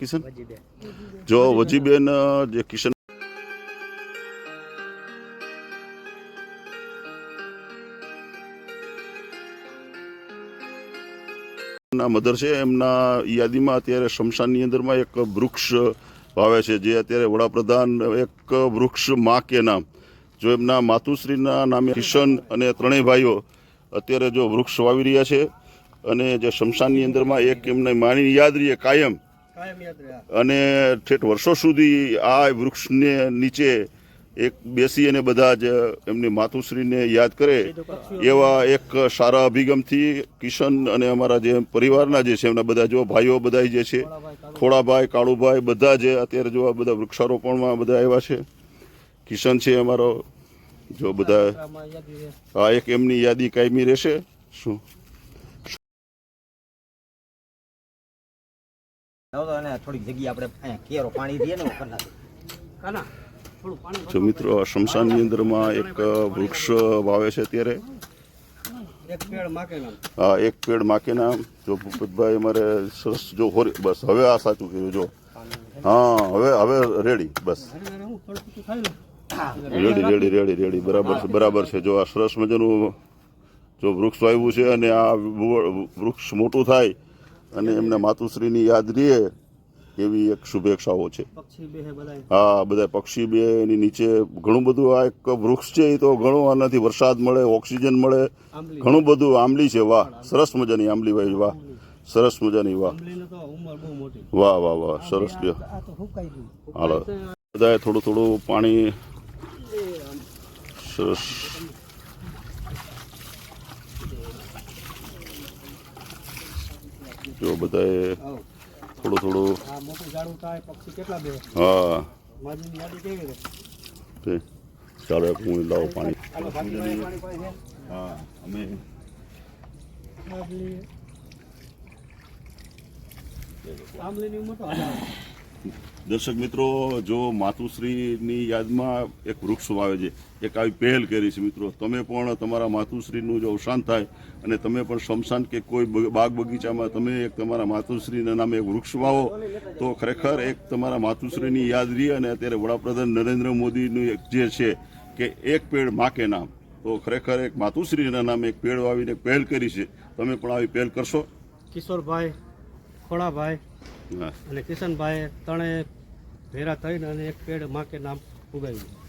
કિશન? જો વજીબેન જે કિશન ના મધર છે, એમના યાદીમાં અત્યારે શમશાનની અંદરમાં એક વૃક્ષ વાવે છે, જે અત્યારે વડાપ્રધાન એક વૃક્ષ માં કે નામ, જો એમના માતુશ્રીના નામે કિશન અને ત્રણેય ભાઈઓ અત્યારે જો વૃક્ષ વાવી રહ્યા છે, અને જે શમશાનની અંદરમાં એક એમને માની યાદ રહીએ કાયમ, અને ઠેઠ વર્ષો સુધી આ વૃક્ષને નીચે એક બેસી અને બધા જ એમની માતુશ્રીને યાદ કરે એવા એક સારા અભિગમથી કિશન અને અમારા જે પરિવારના જે છે એમના બધા જો ભાઈઓ બધા જે છે, ખોડાભાઈ, કાળુભાઈ, બધા જે અત્યારે જો આ બધા વૃક્ષારોપણમાં બધા આવ્યા છે. કિશન છે અમારો, જો બધા આ એક એમની યાદી કાયમી રહેશે. શું જો મિત્રો શમશાનની અંદરમાં એક વૃક્ષ વાવે છે અત્યારે, હા, એક પેડ માકે નામ. જો ભૂપતભાઈ અમારે સરસ જો બસ હવે આ સાચું કહ્યું, જો હા હવે રેડી, બસ રેડી બરાબર છે. જો આ સરસ મજાનું જો વૃક્ષ વાવ્યું છે, અને આ વૃક્ષ મોટું થાય અને એમના માતુશ્રીની યાદ રહે એવી એક શુભેચ્છાઓ છે. હા, બધા પક્ષી બે એની નીચે ઘણું બધું આ એક વૃક્ષ છે, એ તો ઘણું આનાથી વરસાદ મળે, ઓક્સિજન મળે, ઘણું બધું. આંબલી છે, વાહ, સરસ મજાની આંબલી ભાઈ, વાહ, સરસ મજાની, વાહ વાહ વાહ વાહ, સરસ લ્યો. હાલો બધાએ થોડું થોડું પાણી સરસ. જો બધાએ થોડું થોડું, હા ચાલો હું લાવું પાણી. હા, અમે દર્શક મિત્રો, જો માતુશ્રીની યાદમાં એક વૃક્ષ વાવે છે, એક આવી પહેલ કરી છે. મિત્રો તમે પણ તમારા માતુશ્રીનું જો અવસાન થાય અને તમે પણ શમશાન કે કોઈ બાગ બગીચામાં તમે એક તમારા માતુશ્રીના નામે એક વૃક્ષ વાવો, તો ખરેખર એક તમારા માતુશ્રીની યાદ રહી. અને અત્યારે વડાપ્રધાન નરેન્દ્ર મોદીનું એક જે છે કે એક પેડ માં કે નામ, તો ખરેખર એક માતુશ્રીના નામે એક પેડ વાવીને પહેલ કરી છે. તમે પણ આવી પહેલ કરશો? કિશોરભાઈ, ખોડાભાઈ અને કિશનભાઈ ત્રણે ભેરા થઈને અને એક પેડ માં કે નામ ઉગાવ્યું.